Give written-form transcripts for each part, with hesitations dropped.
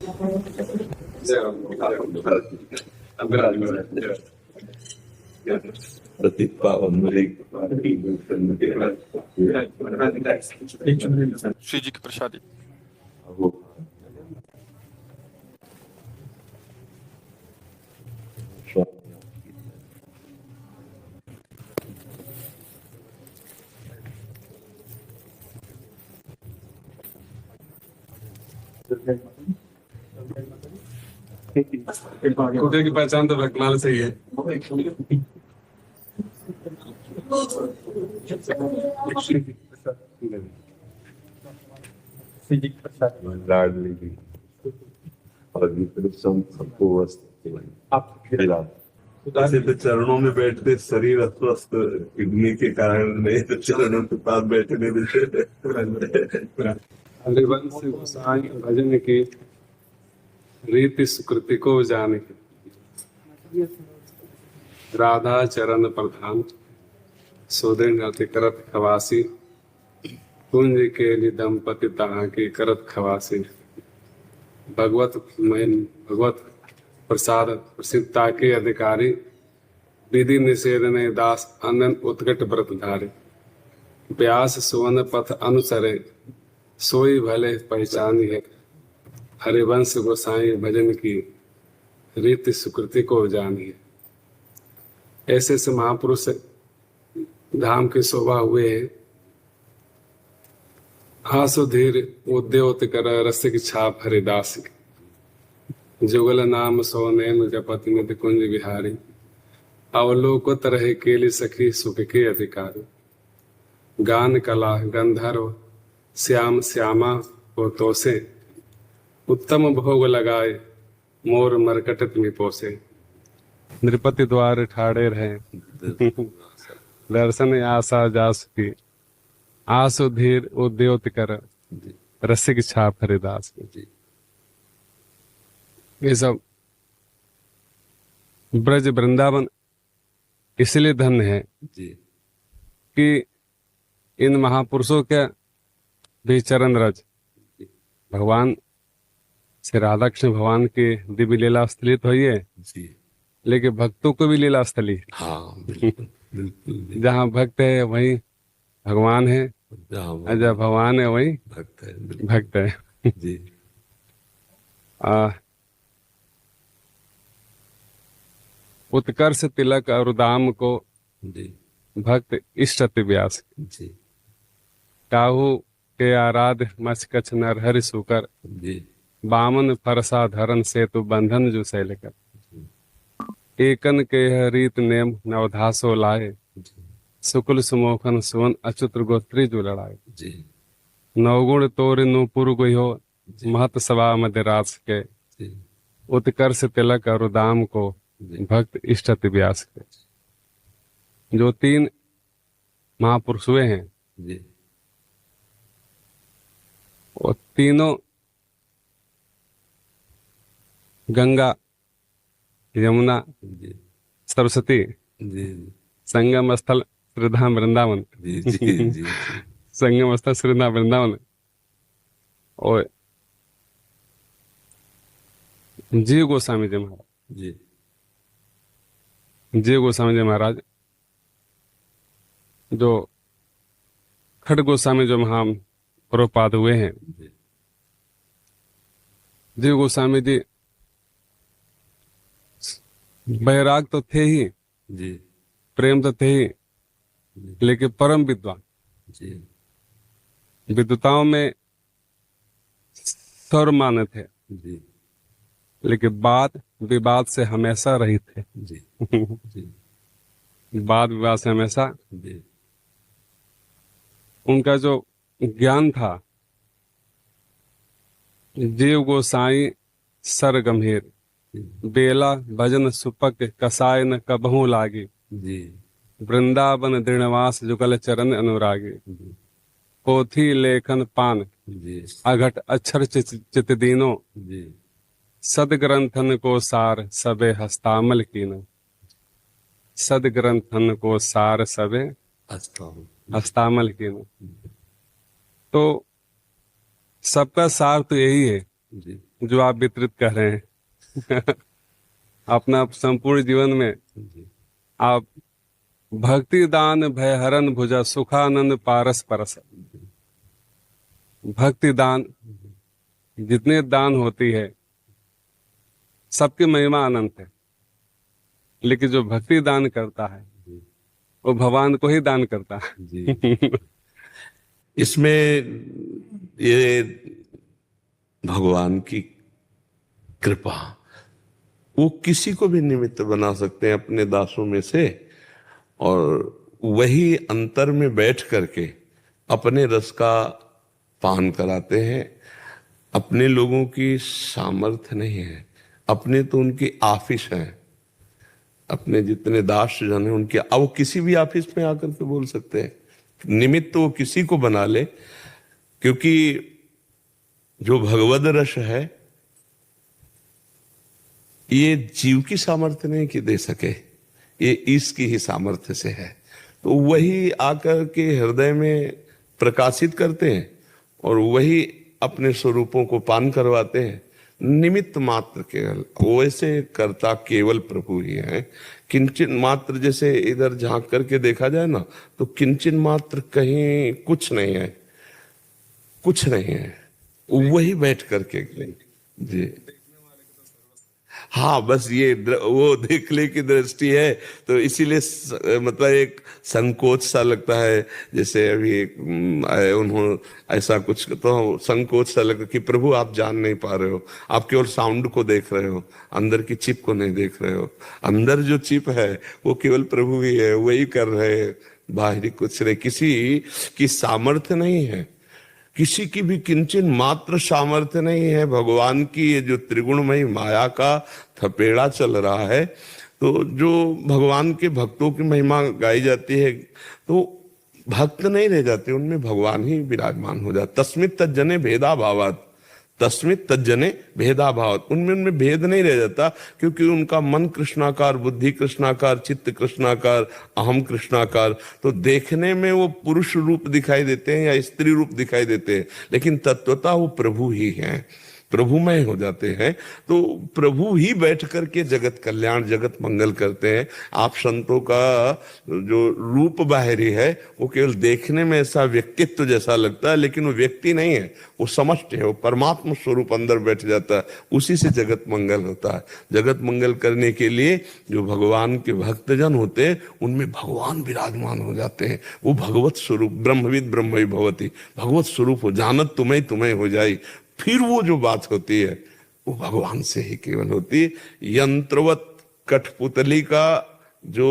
श्री जी की प्रसादी। कुत्ते की पहचान तो रखमाल से ही है। लाडली भी और सबको ऐसे तो चरणों में बैठते शरीर अस्वस्थ किडनी के कारण नहीं, तो चरणों के पास बैठने देते। हरिवंश गोसाई भजन की रीति सुकृति को जाने, राधा चरण प्रधान सोदन अति करत खवासी, कुंज के लिए दंपति तहा की करत खवासी। भगवत प्रसाद प्रसिद्धता के अधिकारी, विधि निषेध ने दास अनंत उत्कट व्रत धारे। व्यास सुवन पथ अनुसरे, सोई भले पहचानी है। हरिवंश गोसाई भजन की रीति सुकृति को जानिए। ऐसे ऐसे महापुरुष धाम की शोभा हुए हैं। हासुधीर उद्योत कर रसिक छाप हरिदास की, जुगल नाम सोनैन जपति निधि कुंज विहारी। अवलोकत रहे केली सखी सुख के अधिकारी। गान कला गंधर्व श्याम श्यामा को तोसे, उत्तम भोग लगाए मोर मरकट में पोसे। नृपति द्वार ठाड़े रहे, दर्शन आशा जास की। आसु धीर उद्योत कर रसिक छाप हरिदास की। ये सब ब्रज वृंदावन इसलिए धन्य है कि इन महापुरुषों के भी चरण रज भगवान श्री राधा कृष्ण भगवान की दिव्य लीला स्थली तो है, लेकिन भक्तों को भी लीला स्थली। हाँ, बिल्कुल। जहाँ भक्त है वहीं भगवान है, जहाँ भगवान है वहीं भक्त है जी। उत्कर्ष तिलक और दाम को भक्त इष्ट अति व्यास जी। काहू के आराध मच कछ नर हरि सुकर, बामन फरसा धरन सेतु बंधन जो शैल कर। एकन के रीत नेम नवधासो लाए, शुक्ल सुमोखन सुवन अच्युत गोत्री जो लड़ाए। नवगुण तोर नूपुर गयो महत सभा मध्यराज के, उत्कर्ष तिलक और दाम को भक्त इष्ट अति व्यास के। जो तीन महापुरुष हुए हैं वो तीनों गंगा यमुना सरस्वती संगम स्थल श्रीधाम वृंदावन, संगम स्थल श्रीधाम वृंदावन और जीव गोस्वामी जी महाराज। जीव गोस्वामी जी महाराज जो खड़ गोस्वामी जो महाप्रभुपाद हुए हैं, जीव गोस्वामी जी बैराग तो थे ही, प्रेम तो थे ही, लेकिन परम विद्वान। विद्वताओं में सर्वमान्य थे, लेकिन वाद विवाद से हमेशा रहित थे। वाद विवाद से हमेशा उनका जो ज्ञान था, जीव गोसाई सर गंभीर, बेला भजन सुपक कसाय न कबहू लागी। वृंदावन दृढ़वास जुगल चरण अनुरागी। पोथी लेखन पान अघट अक्षर चित दीनो, सदग्रंथन को सार सबे हस्तामल कीनो। सदग्रंथन को सार सबे हस्तामल कीनो। तो सबका सार तो यही है जो आप वितरित कर रहे हैं अपना संपूर्ण जीवन में आप भक्ति दान भय हरन भुजा सुखानंद पारस परस। भक्ति दान जितने दान होती है सबकी महिमा अनंत है, लेकिन जो भक्ति दान करता है वो भगवान को ही दान करता है जी। इसमें ये भगवान की कृपा, वो किसी को भी निमित्त बना सकते हैं अपने दासों में से, और वही अंतर में बैठ करके अपने रस का पान कराते हैं। अपने लोगों की सामर्थ्य नहीं है, अपने तो उनकी ऑफिस है, अपने जितने दास जन हैं उनके, अब वो किसी भी ऑफिस में आकर के बोल सकते हैं, निमित्त तो वो किसी को बना ले, क्योंकि जो भगवद रस है ये जीव की सामर्थ्य नहीं कि दे सके, ये इसकी ही सामर्थ्य से है। तो वही आकर के हृदय में प्रकाशित करते हैं और वही अपने स्वरूपों को पान करवाते हैं। निमित्त मात्र केवल, वैसे करता केवल प्रभु ही है। किंचन मात्र, जैसे इधर झांक करके देखा जाए ना, तो किंचन मात्र कहीं कुछ नहीं है, कुछ नहीं है, वही बैठ करके जी। हाँ, बस ये वो देखने की दृष्टि है, तो इसीलिए मतलब एक संकोच सा लगता है। जैसे अभी उन्होंने ऐसा कुछ, तो संकोच सा लगता कि प्रभु आप जान नहीं पा रहे हो, आप केवल साउंड को देख रहे हो, अंदर की चिप को नहीं देख रहे हो। अंदर जो चिप है वो केवल प्रभु ही है, वही कर रहे हैं, बाहरी कुछ नहीं, किसी की सामर्थ्य नहीं है, किसी की भी किंचन मात्र सामर्थ्य नहीं है। भगवान की ये जो त्रिगुणमयी माया का थपेड़ा चल रहा है, तो जो भगवान के भक्तों की महिमा गाई जाती है, तो भक्त नहीं रह जाते, उनमें भगवान ही विराजमान हो जाता। तस्मित तज्जने भेदा भावात, तस्मित तज्जने भेदा भावात, उनमें भेद नहीं रह जाता, क्योंकि उनका मन कृष्णाकार, बुद्धि कृष्णाकार, चित्त कृष्णाकार, अहम कृष्णाकार। तो देखने में वो पुरुष रूप दिखाई देते हैं या स्त्री रूप दिखाई देते हैं, लेकिन तत्वतः वो प्रभु ही हैं, प्रभुमय हो जाते हैं। तो प्रभु ही बैठ करके जगत कल्याण, जगत मंगल करते हैं। आप संतों का जो रूप बाहरी है वो केवल देखने में ऐसा व्यक्तित्व जैसा लगता है, लेकिन वो व्यक्ति नहीं है, वो समष्टि है, वो परमात्मा स्वरूप अंदर बैठ जाता है, उसी से जगत मंगल होता है। जगत मंगल करने के लिए जो भगवान के भक्तजन होते हैं उनमें भगवान विराजमान हो जाते हैं। वो भगवत स्वरूप, ब्रह्मविद ब्रह्म भवति, भगवत स्वरूप हो, जानत तुम्हें तुम्हें हो जाई। फिर वो जो बात होती है वो भगवान से ही केवल होती है। यंत्रवत कठपुतली का जो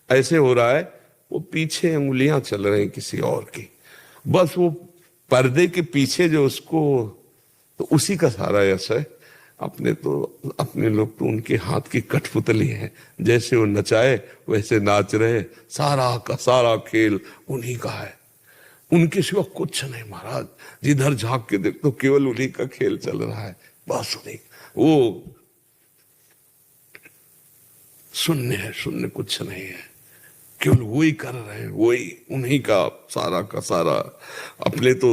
ऐसे हो रहा है, वो पीछे उंगलियां चल रही किसी और की, बस वो पर्दे के पीछे जो उसको, तो उसी का सारा यश है। अपने लोग तो उनके हाथ की कठपुतली है, जैसे वो नचाए वैसे नाच रहे, सारा का सारा खेल उन्हीं का है, उनके सिवा कुछ नहीं महाराज। जिधर झांक के देख तो केवल उन्हीं का खेल चल रहा है, बस उन्हीं, वो शून्य है, शून्य कुछ नहीं है, केवल वही कर रहे हैं, वही उन्हीं का सारा का सारा, अपने तो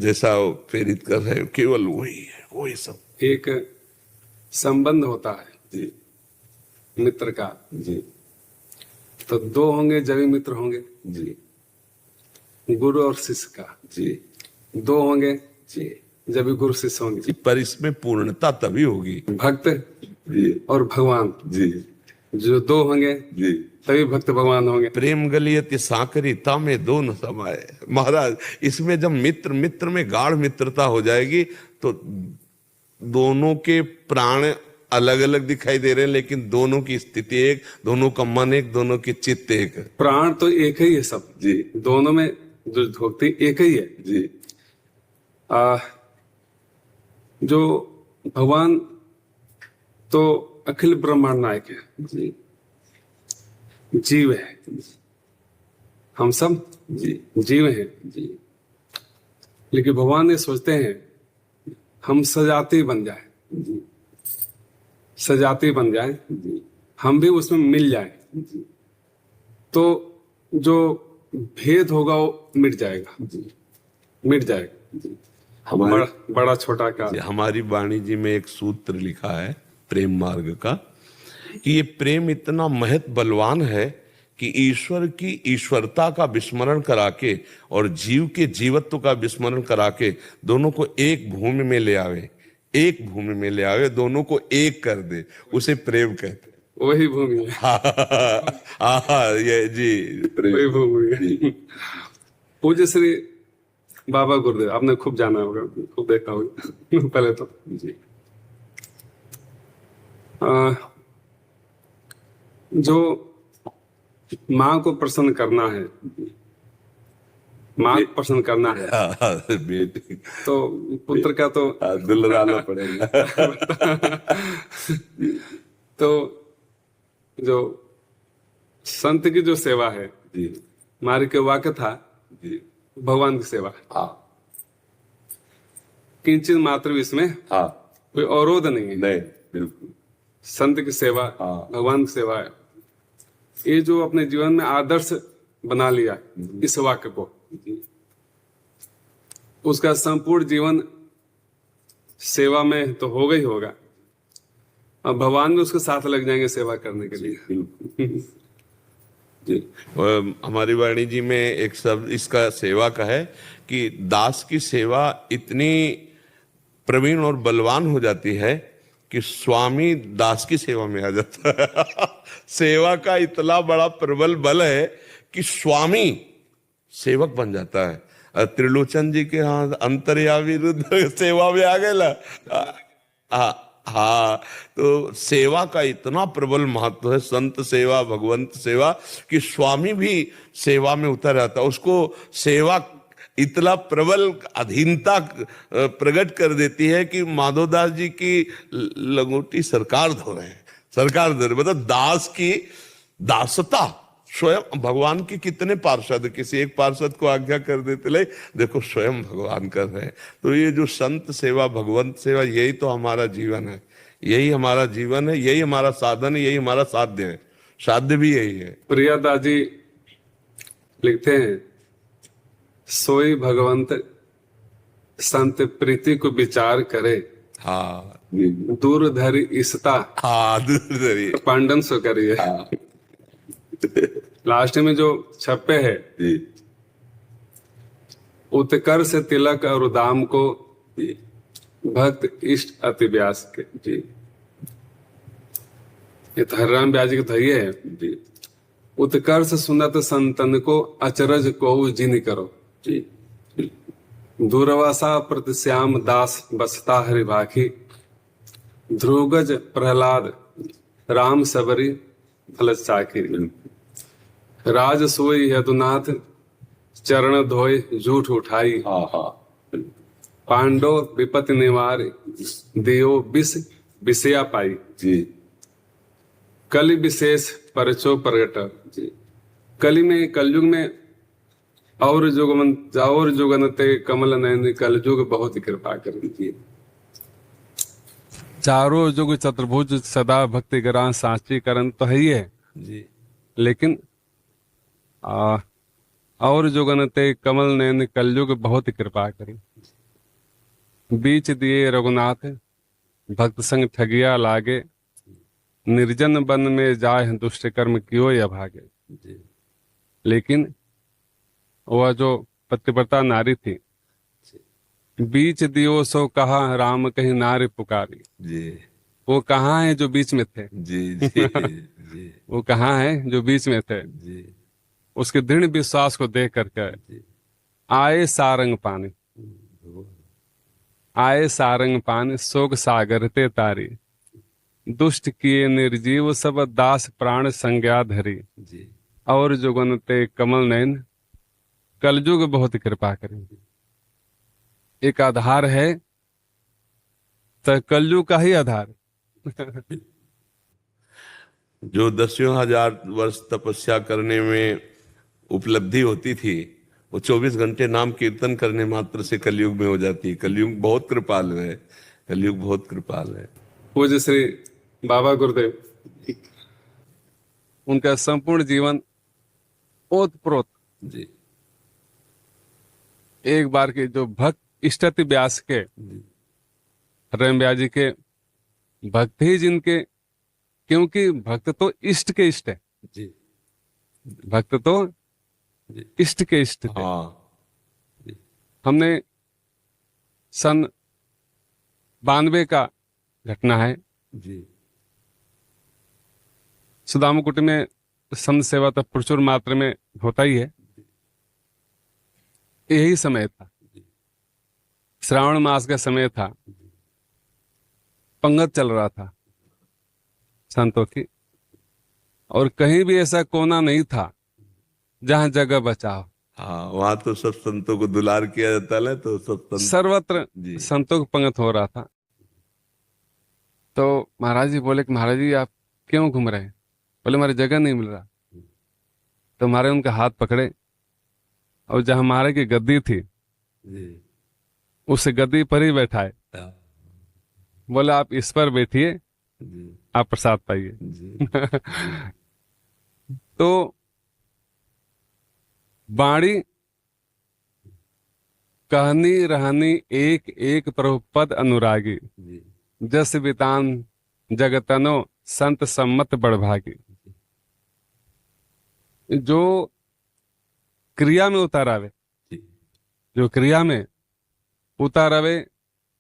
जैसा प्रेरित कर रहे हैं, केवल वही है, वही सब। एक संबंध होता है जी मित्र का जी तो दो होंगे जब ही मित्र होंगे, जी गुरु और शिष्य का जी दो होंगे जी जब भी गुरु शिष्य होंगे। जी, पर इसमें पूर्णता तभी होगी। भक्त जी और भगवान जी जो दो होंगे जी, तभी भक्त भगवान होंगे। प्रेम गलियति साकरी ता में दो न समाये। महाराज, इसमें जब मित्र मित्र में गाढ़ मित्रता हो जाएगी तो दोनों के प्राण अलग अलग दिखाई दे रहे हैं, लेकिन दोनों की स्थिति एक, दोनों का मन एक, दोनों की चित्त एक। प्राण तो एक ही है सब जी दोनों में, जो भक्ति एक ही है जी जो भगवान तो अखिल ब्रह्मांड नायक है, जी जीव है, हम सब जी जीव हैं, जी लेकिन भगवान ये सोचते हैं हम सजाती बन जाए, जी सजाती बन जाए, जी हम भी उसमें मिल जाए, तो जो भेद होगा वो मिट जाएगा, जी मिट जाएगा। हमारे बड़ा छोटा का। हमारी वाणी जी में एक सूत्र लिखा है प्रेम मार्ग का, कि ये प्रेम इतना महत बलवान है कि ईश्वर की ईश्वरता का विस्मरण करा के और जीव के जीवत्व का विस्मरण करा के दोनों को एक भूमि में ले आवे, एक भूमि में ले आवे, दोनों को एक कर दे, उसे प्रेम कहते हैं। वही भूमि है, ये जी वही भूमि है। जी। पूज्य श्री बाबा गुरुदेव आपने खूब जाना होगा, खूब देखा होगा पहले तो जी जो माँ को प्रसन्न करना है, माँ को प्रसन्न करना है, बेटी तो पुत्र का तो दुलराना पड़ेगा। तो जो संत की जो सेवा है, जी हमारे के वाक्य था जी भगवान की सेवा, हाँ किंचित मात्र भी इसमें हाँ कोई अवरोध नहीं है। नहीं बिल्कुल संत की सेवा, हाँ। भगवान की सेवा है, ये जो अपने जीवन में आदर्श बना लिया इस वाक्य को, उसका संपूर्ण जीवन सेवा में तो होगा ही होगा, अब भगवान भी उसके साथ लग जाएंगे सेवा करने के लिए। जी हमारी वाणी जी में एक शब्द इसका सेवा का है कि दास की सेवा इतनी प्रवीण और बलवान हो जाती है कि स्वामी दास की सेवा में आ जाता है। सेवा का इतना बड़ा प्रबल बल है कि स्वामी सेवक बन जाता है। त्रिलोचन जी के यहाँ अंतर्यामी रुद्र सेवा में आ गए ना। हाँ तो सेवा का इतना प्रबल महत्व है, संत सेवा भगवंत सेवा, कि स्वामी भी सेवा में उतर आता है। उसको सेवा इतना प्रबल अधीनता प्रकट कर देती है कि माधवदास जी की लंगोटी सरकार धो रहे हैं, सरकार धो रहे, मतलब दास की दासता स्वयं भगवान के कितने पार्षद, किसी एक पार्षद को आज्ञा कर देते ले, देखो स्वयं भगवान कर रहे हैं। तो ये जो संत सेवा भगवंत सेवा, यही तो हमारा जीवन है, यही हमारा जीवन है, यही हमारा साधन है, यही हमारा साध्य है, साध्य भी यही है। प्रियदास जी लिखते हैं, सोई भगवंत संत प्रीति को विचार करे, हाँ दूर धरी इसता हाँ दूर पांडन सो करिए। हाँ लास्ट में जो छप्पे है, जी उत्कर्ष से तिलक और दाम को जी भक्त इष्ट अति व्यास के। जी ये तो हरिराम व्यास जी के धैर्य है। जी उत्कर्ष सुनत संतन को अचरज को जिन करो। जी दूरवासा प्रतिश्याम दास बसता हरि भाखी, ध्रुवगज प्रहलाद राम सबरी फल चाखी। राज सोई यदुनाथ चरण धोए झूठ उठाई, हाँ हाँ पांडव विपति निवार दियो विष विषया पाई। जी कलि विशेष परचो प्रगट। जी कलि में कलयुग में और जुगनते कमल नयन, कलयुग बहुत ही कृपा कर दीजिए। चारों जुग चतुर्भुज सदा भक्ति ग्रां सांची करन तो है ही है, जी लेकिन और जुगनते कमल नयन, कलयुग बहुत ही कृपा करें। बीच दिए रघुनाथ भक्त संग ठगिया लागे, निर्जन वन में जाए दुष्ट कर्म कियो या भागे। जी लेकिन वह जो पतिव्रता नारी थी, बीच दियो सो कहा राम कहीं नारी पुकारी। जी वो कहाँ है जो बीच में थे? जी जी जी वो कहाँ है जो बीच में थे? जी उसके दृढ़ विश्वास को देख करके आए सारंग पानी, आए सारंग पानी शोक सागर ते तारी, दुष्ट किए निर्जीव सब दास प्राण संज्ञा धरी। जी और जुगनते कमल नयन, कलयुग बहुत कृपा करेंगे। एक आधार है तो कलयुग का ही आधार। जो 10,000 वर्ष तपस्या करने में उपलब्धि होती थी, वो 24 घंटे नाम कीर्तन करने मात्र से कलयुग में हो जाती है। कलयुग बहुत कृपाल है, कलयुग बहुत कृपाल है। पूज्य श्री बाबा गुरुदेव, उनका संपूर्ण जीवन ओत प्रोत जी एक बार के जो भक्त इष्टति व्यास के, जी रैम व्यास जी के भक्त ही जिनके, क्योंकि भक्त तो इष्ट के इष्ट है, जी भक्त तो जी इष्ट के इष्ट थे। हाँ हमने सन 92 का घटना है, जी सुदामाकुटी में संत सेवा तो प्रचुर मात्रा में होता ही है। यही समय था, श्रावण मास का समय था, पंगत चल रहा था संतों की, और कहीं भी ऐसा कोना नहीं था जहां जगह बचाओ। हाँ, वहां तो सब संतों को दुलार किया जाता है ना, तो सब संत सर्वत्र जी संतों की पंगत हो रहा था। तो महाराज जी बोले कि महाराज जी आप क्यों घूम रहे हैं? बोले हमारी जगह नहीं मिल रहा। तो हमारे उनका हाथ पकड़े और जहां हमारे की गद्दी थी जी उस गद्दी पर ही बैठाए। हाँ, बोले आप इस पर बैठिए, जी आप प्रसाद पाइए। जी जी तो बाणी कहनी रहनी एक एक प्रभुपद अनुरागी, जी जस बितान जगतनो संत सम्मत बड़भागी। जो क्रिया में उतारावे, जी जो क्रिया में उतारावे,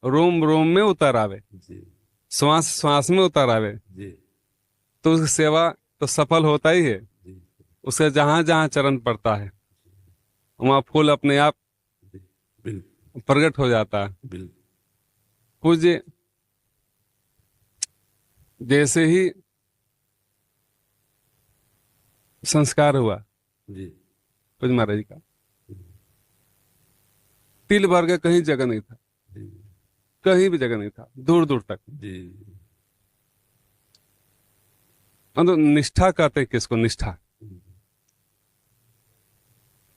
रोम रोम में उतारावे, जी श्वास श्वास में उतारावे, जी तो उसकी सेवा तो सफल होता ही है। जी उसका जहां जहां चरण पड़ता है वहां फूल अपने आप जी बिल्कुल प्रकट हो जाता है। बिल्कुल पूज्य जैसे ही संस्कार हुआ जी पूज्य महाराज जी का, तिल भर का कहीं जगह नहीं था, जी कहीं भी जगह नहीं था, दूर दूर तक। जी तो निष्ठा कहते हैं किसको? निष्ठा।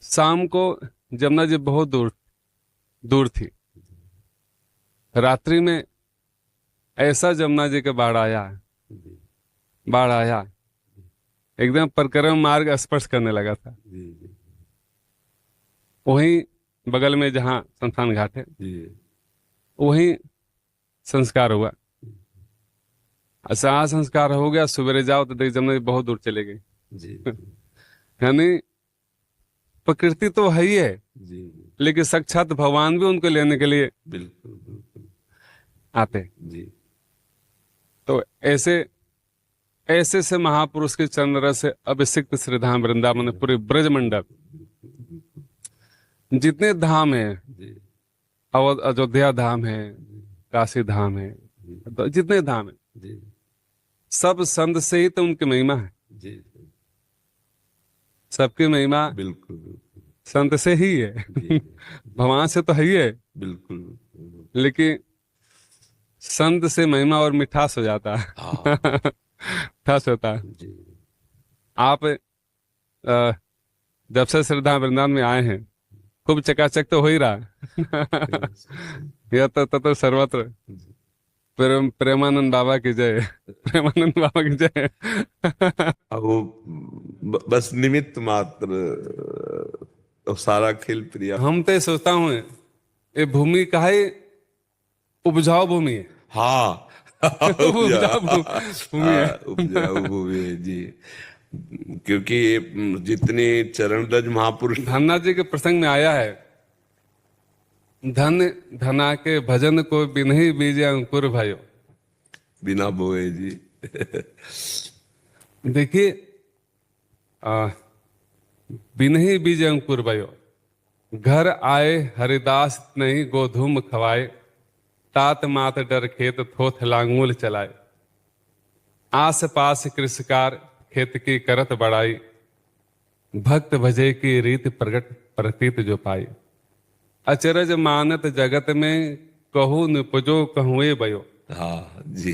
शाम को जमुना जी बहुत दूर दूर थी, रात्रि में ऐसा जमुना जी के बाढ़ आया, जी बाढ़ आया, एकदम परिक्रमा मार्ग स्पर्श करने लगा था। जी जी वहीं बगल में जहाँ शमशान घाट है जी वहीं संस्कार हुआ। अच्छा संस्कार हो गया, सवेरे जाओ तो देख जमुना जी बहुत दूर चले गई। जी यानी प्रकृति तो है ही है, जी लेकिन साक्षात भगवान भी उनको लेने के लिए बिल्कुल बिल्कुल आते हैं। जी तो ऐसे ऐसे से महापुरुष के चरण रस से अभिषिक्त श्री धाम वृंदावन में पूरे ब्रज मंडप जितने धाम है, जी अयोध्या धाम है, काशी धाम है, तो जितने धाम है जी सब संत से ही तो उनकी महिमा है। जी सबकी महिमा बिल्कुल बिल्कुल संत से ही है। जी भगवान से तो है ही है, बिल्कुल लेकिन संत से महिमा और मिठास हो जाता है। हाँ मिठास होता है। जी आप जब से श्रद्धा वृंदावन में आए हैं खूब चकाचक तो हो ही रहा है। यह तो सर्वत्र प्रेमानंद बाबा की जय, प्रेमानंद बाबा की जय। अब वो बस निमित्त मात्र, तो सारा खेल प्रिया हम तो ये सोचता हूँ ये भूमि का है, उपजाऊ भूमि है। हाँ उपजाऊ भूमि है। उपजाऊ भूमि है जी, क्योंकि जितने चरणरज महापुरुष धन्ना जी के प्रसंग में आया है, धन धना के भजन को बिन्ही बीजे अंकुर भयो। बिना बोए जी देखिए बिन्ही बीजे अंकुर भयो, घर आए हरिदास नहीं गोधूम खवाए, तात मात डर खेत थोथ लांगूल चलाए, आस पास कृषकार खेत की करत बढ़ाई, भक्त भजे की रीत प्रगट प्रतीत जो पाई, अचरज मानत जगत में कहू निपजो कहूए बयो। हाँ जी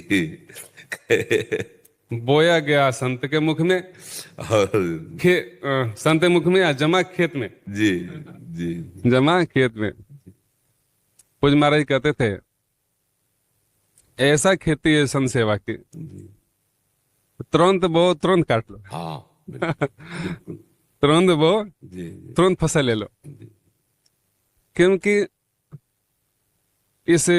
बोया गया संत के मुख में, और संत के मुख में या जमा खेत में, जी जी जमा खेत में। पूज महाराज कहते थे ऐसा खेती है संत सेवा की, तुरंत बो तुरंत काट लो, हाँ बिल्कुल तुरंत बो जी जी तुरंत फसल ले लो। जी क्योंकि इस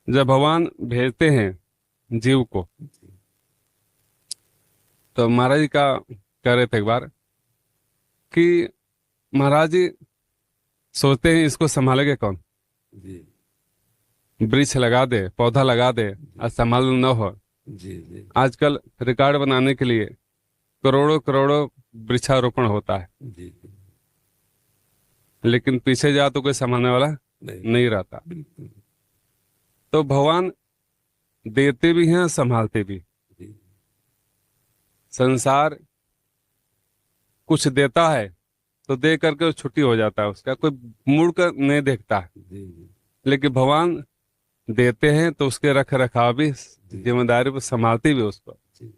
जब भगवान भेजते हैं जीव को, तो महाराज जी का कह रहे थे एक बार कि महाराज जी सोचते हैं इसको संभालेगा कौन, जी वृक्ष लगा दे, पौधा लगा दे और संभाल न हो। जी जी आजकल रिकॉर्ड बनाने के लिए करोड़ों करोड़ों वृक्षारोपण होता है, जी, लेकिन पीछे जा तो कोई संभालने वाला नहीं, नहीं रहता। बिल्कुल, तो भगवान देते भी हैं, संभालते भी। जी संसार कुछ देता है तो दे करके छुट्टी हो जाता है, उसका कोई मुड़ कर नहीं देखता है। जी जी लेकिन भगवान देते हैं तो उसके रख रखाव भी, जिम्मेदारी भी, संभालते भी उसको। जी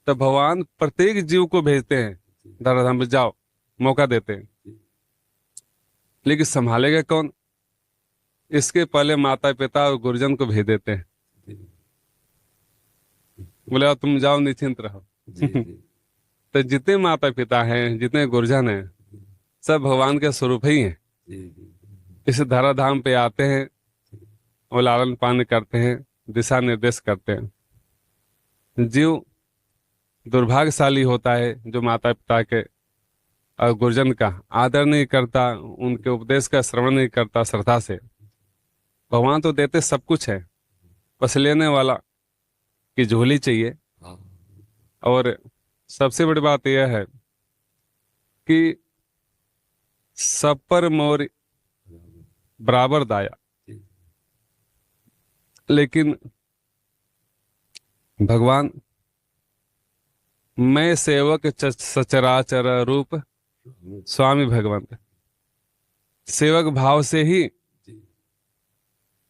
तो भगवान प्रत्येक जीव को भेजते हैं, धराधाम पे जाओ, मौका देते हैं। जी लेकिन संभालेगा कौन, इसके पहले माता पिता और गुरुजन को भेज देते हैं। जी बोले अब तुम जाओ, निश्चिंत रहो। जी जी तो जितने माता पिता हैं, जितने गुरुजन हैं, सब भगवान के स्वरूप ही हैं। जी जी इस धराधाम पे आते हैं और लालन पालन करते हैं, दिशा निर्देश करते हैं। जीव दुर्भाग्यशाली होता है जो माता पिता के और गुरुजन का आदर नहीं करता, उनके उपदेश का श्रवण नहीं करता श्रद्धा से। भगवान तो देते सब कुछ है, बस लेने वाला की झोली चाहिए। हाँ और सबसे बड़ी बात यह है कि सब पर मोर बराबर दाया। जी लेकिन भगवान मैं सेवक सचराचर रूप स्वामी भगवंत, सेवक भाव से ही जी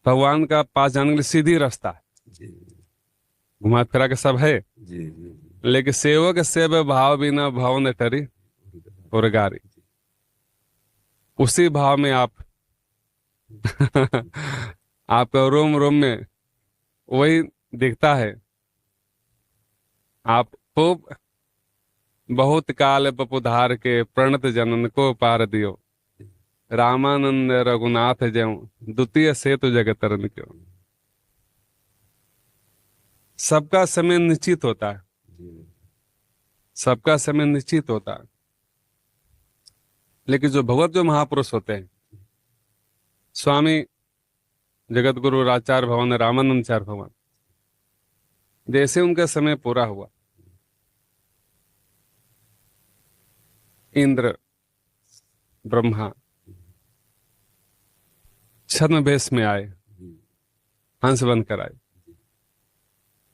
भगवान का पास जाने के लिए सीधी रास्ता है। जी घुमा फिरा के सब है, जी जी लेकिन सेवक सेव भाव बिना भाव न करी उरगारी। उसी भाव में आप आपका रोम रोम में वही दिखता है। आप खूब बहुत काल पपुधार के प्रणत जनन को पार दियो, रामानंद रघुनाथ ज्यों द्वितीय सेतु जगत तरन क्यों। सबका समय निश्चित होता है, जी सबका समय निश्चित होता है। लेकिन जो भगवत जो महापुरुष होते हैं, स्वामी जगत गुरु राचार्य भगवान रामानंदाचार्य भगवान, जैसे उनका समय पूरा हुआ, इंद्र ब्रह्मा छद्म वेश में आए, हंस बनकर आए,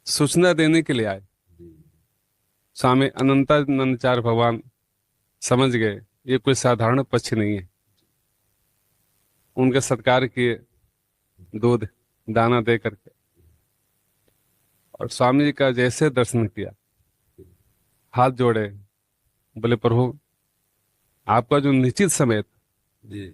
सूचना देने के लिए आए। स्वामी अनंतानंदाचार्य भगवान समझ गए ये कोई साधारण पक्षी नहीं है। उनके सत्कार किए, दूध दाना दे करके, और स्वामी जी का जैसे दर्शन किया, हाथ जोड़े, बोले प्रभु आपका जो निश्चित समय था जी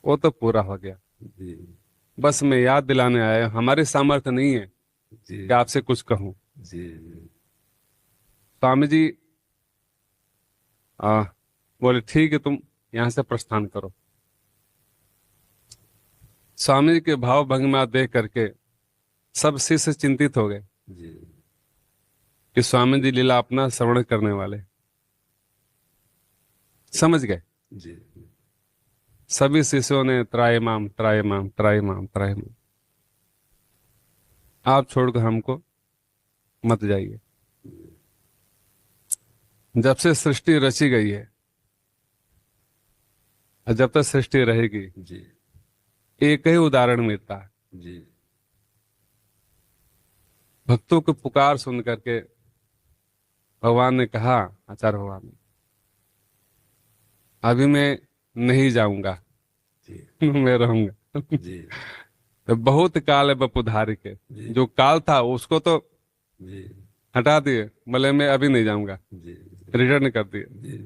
वो तो पूरा हो गया, जी बस मैं याद दिलाने आया, हमारे सामर्थ्य नहीं है जी कि आपसे कुछ कहूं। जी स्वामी जी बोले ठीक है, तुम यहां से प्रस्थान करो। स्वामी जी के भाव भंगिमा देख करके सब शिष्य चिंतित हो गए जी कि स्वामी जी लीला अपना श्रवण करने वाले, समझ गए। जी सभी शिष्यों ने त्रायमाम त्रायमाम त्रायमाम त्रायमाम, आप छोड़कर हमको मत जाइए। जब से सृष्टि रची गई है और जब तक सृष्टि रहेगी, जी एक ही उदाहरण मिलता है। जी भक्तों की पुकार सुन करके भगवान ने कहा, आचार्य भगवान ने, अभी मैं नहीं जाऊंगा, जी मैं रहूंगा। जी तो बहुत काल है बपुधारी के, जी जो काल था उसको तो जी हटा दिए, बोले मैं अभी नहीं जाऊंगा, जी रिटर्न कर दिए। जी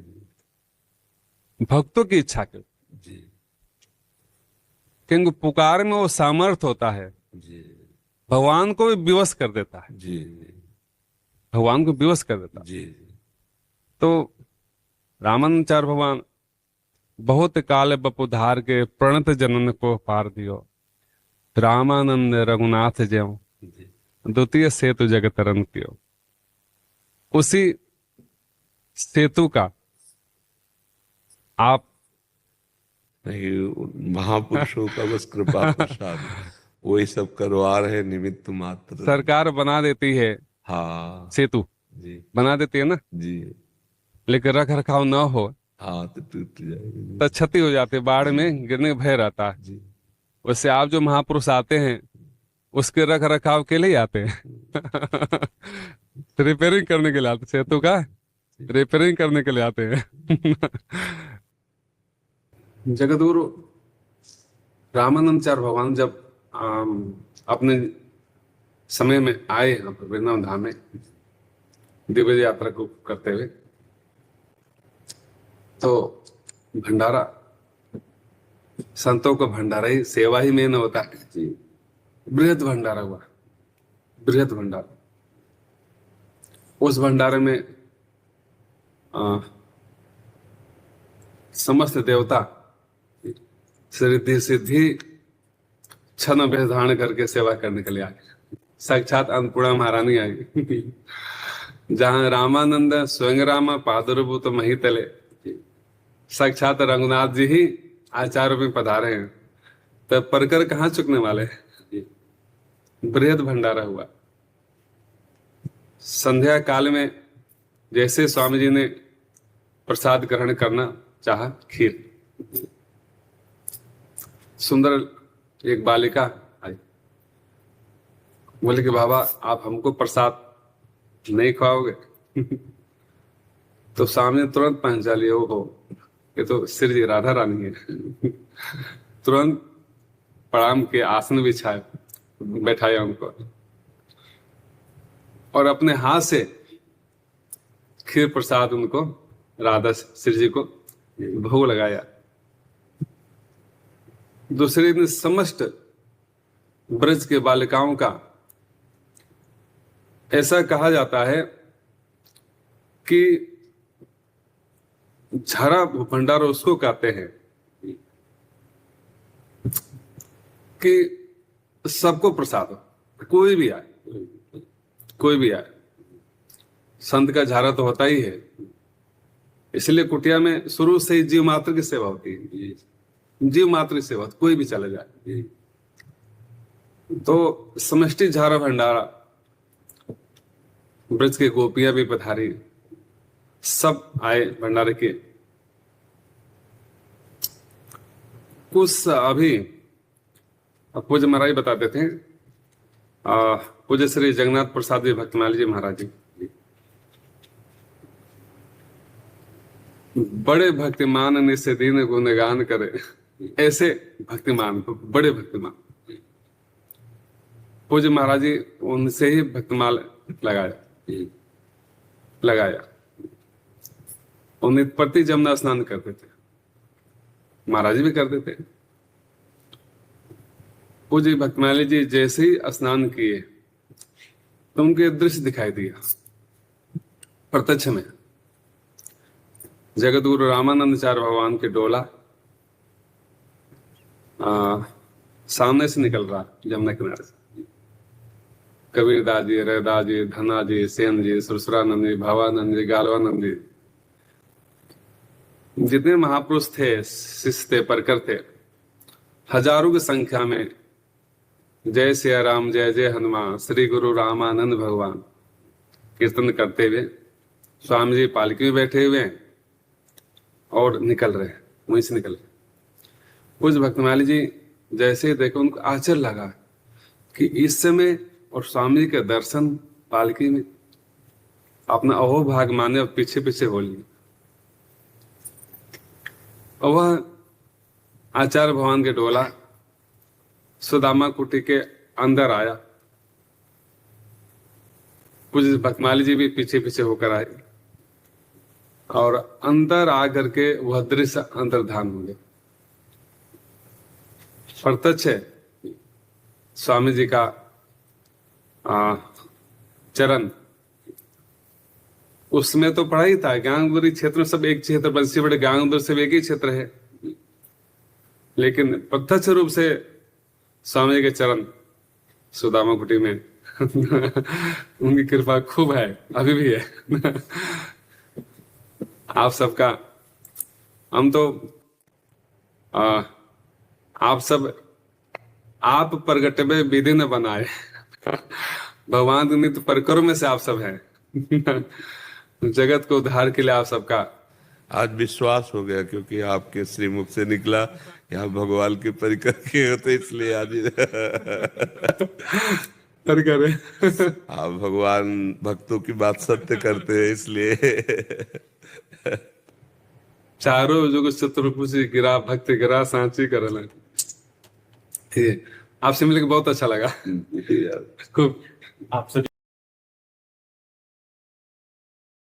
भक्तों की इच्छा के, जी क्योंकि पुकार में वो सामर्थ होता है, जी भगवान को भी विवश कर देता है, जी भगवान को विवश कर देता है। जी तो रामानंदाचार्य भगवान बहुत काल बपुधार के प्रणत जनन को पार दियो। रामानंद रघुनाथ ज्यों द्वितीय सेतु जग तरन कियो। उसी सेतु का आप नहीं, महापुरुषों का बस कृपा प्रसाद, वही सब करवा रहे निमित्त मात्र। सरकार बना देती है हाँ सेतु, जी बना देती है ना, जी। लेकिन रख रखाव न हो हाँ तो टूट जाएगी तो क्षति हो जाती है, बाढ़ में गिरने का भय रहता है। जी। वैसे आप जो महापुरुष आते हैं उसके रख रखाव के लिए आते हैं। रिपेयरिंग करने के लिए आते, सेतु का रिपेयरिंग करने के लिए आते हैं। जगतगुरु रामानंदाचार्य भगवान जब अपने समय में आए यहाँ पर वृंदावन धाम में दिव्य यात्रा को करते हुए, तो भंडारा, संतों का भंडारा ही, सेवा ही मेन होता है जी। बृहद भंडारा हुआ, बृहद भंडारा। उस भंडारे में समस्त देवता रिद्धि सिद्धि छन भेष धारण करके सेवा करने के लिए आए। साक्षात अन्नपूर्णा महारानी आई। जहां रामानंद स्वयं रामा पादुर्भूत महितले, साक्षात रघुनाथ जी ही आचार्य में पधारे हैं, तब परकर कहाँ चुकने वाले हैं। बृहद भंडारा हुआ। संध्या काल में जैसे स्वामी जी ने प्रसाद ग्रहण करना चाहा, खीर, सुंदर एक बालिका आई, बोले कि बाबा आप हमको प्रसाद नहीं खाओगे। तो सामने तुरंत पहुंचा लिए, हो ये तो श्री जी राधा रानी है। तुरंत प्रणाम के आसन बिछाए, बैठाया उनको, और अपने हाथ से खीर प्रसाद उनको, राधा श्री जी को भोग लगाया। दूसरे दिन समस्त ब्रज के बालिकाओं का, ऐसा कहा जाता है कि झरा भंडारा उसको कहते हैं कि सबको प्रसाद हो, कोई भी आए, कोई भी आए। संत का झारा तो होता ही है, इसलिए कुटिया में शुरू से ही जीव मात्र की सेवा होती है। जीव मात्र की सेवा, कोई भी चले जाए। तो समष्टि झारा भंडारा, ब्रज के गोपियां भी पधारी, सब आए भंडारे के। कुछ अभी पूज्य महाराज बताते थे, पूज्य श्री जगन्नाथ प्रसाद जी भक्तमाली जी महाराज जी बड़े भक्तिमान निस्य दीन गुणगान करे, ऐसे भक्तिमान, बड़े भक्तिमान। पूज्य महाराज जी उनसे ही भक्तिमाल लगाया। उन्हें प्रति जमुना स्नान करते थे, महाराज जी भी करते थे। पूज्य भक्तमाली जी जैसे ही स्नान किए तो उनके दृश्य दिखाई दिया प्रत्यक्ष में। जगतगुरु रामानंदाचार्य भगवान के डोला सामने से निकल रहा जमुना किनारे से। कबीरदास जी, रैदास जी, धना जी, सेन जी, सुरसुरानंद जी, भावानंद जी, गालवानंद जी, जितने महापुरुष थे, शिष्य थे, परकर थे, हजारों की संख्या में जय सिया राम, जय जय हनुमान, श्री गुरु रामानंद भगवान कीर्तन करते हुए स्वामी जी पालकी में बैठे हुए हैं और निकल रहे, वहीं से निकल रहे। कुछ भक्तमाली जी जैसे ही देखो, उनको आश्चर्य लगा कि इस समय और स्वामी जी के दर्शन पालकी में, अपना अहो भाग माने और पीछे पीछे हो लिए। और वह आचार्य भगवान के डोला सुदामा कुटी के अंदर आया। कुछ भक्तमाली जी भी पीछे पीछे होकर आए और अंदर आकर के वह दृश्य अंतर्धान हो गया। प्रत्यक्ष है स्वामी जी का चरण। उसमें तो पढ़ा ही था, ज्ञानगुरी क्षेत्र में सब एक क्षेत्र, बंसी बड़े ज्ञानगुरी से एक ही क्षेत्र है, लेकिन प्रत्यक्ष रूप से स्वामी के चरण सुदामा कुटी में उनकी कृपा खूब है, अभी भी है। आप सबका हम तो आ, आप सब आप प्रगटबे विधि न बनाए। भगवान नित्य परिकरों में से आप सब हैं। जगत को उद्धार के लिए आप सबका आज विश्वास हो गया, क्योंकि आपके श्रीमुख से निकला कि आप भगवान के परिकर के होते, इसलिए आज परिकर आप भगवान भक्तों की बात सत्य करते हैं, इसलिए चारों जो चतुर्भुज गिरा भक्ति गिरा सांची करल। आपसे मिलकर बहुत अच्छा लगा। खूब आप सभी